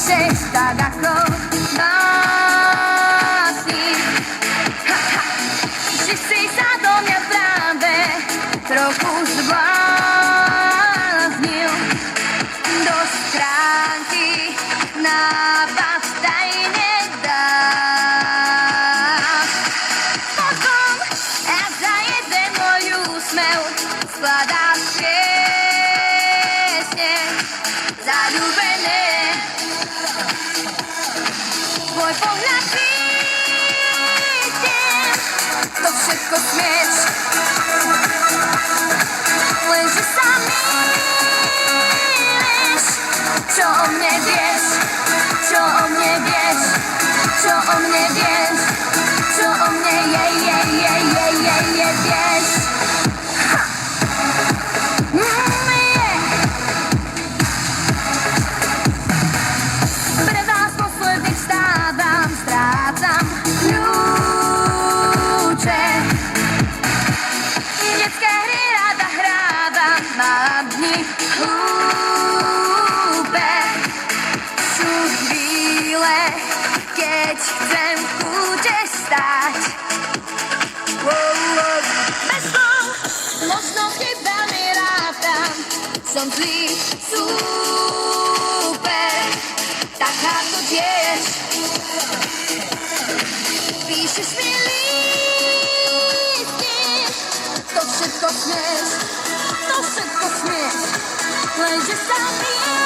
píšeš tak ako básni. Že si sa do mňa práve trochu zbláznil. Do stránky nápad tajne dáš. Potom a za jeden môj úsmev skladáš piesne zaľúbené. Tvoj pohľad vidím, to všetko smieš, lenže sa mýliš. Čo o mne vieš, čo o mne vieš, čo o mne vieš, čo o mne vieš. Pre vás posledný vstávam, strácam kľúče. Detské hry rada hrávam, mám dni hlúpe. Sú chvíle, keď chcem v kúte stáť. Bez slov, možno chybami rátam, som zlý súper. Taká to tiež. Píšeš mi listy, to všetko smieš, lenže sa mýliš.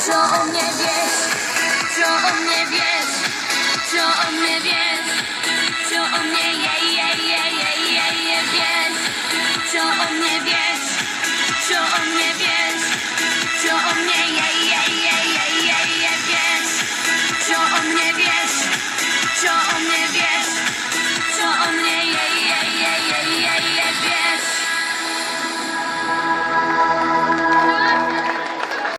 Čo o mne vieš, čo o mne vieš, čo o mne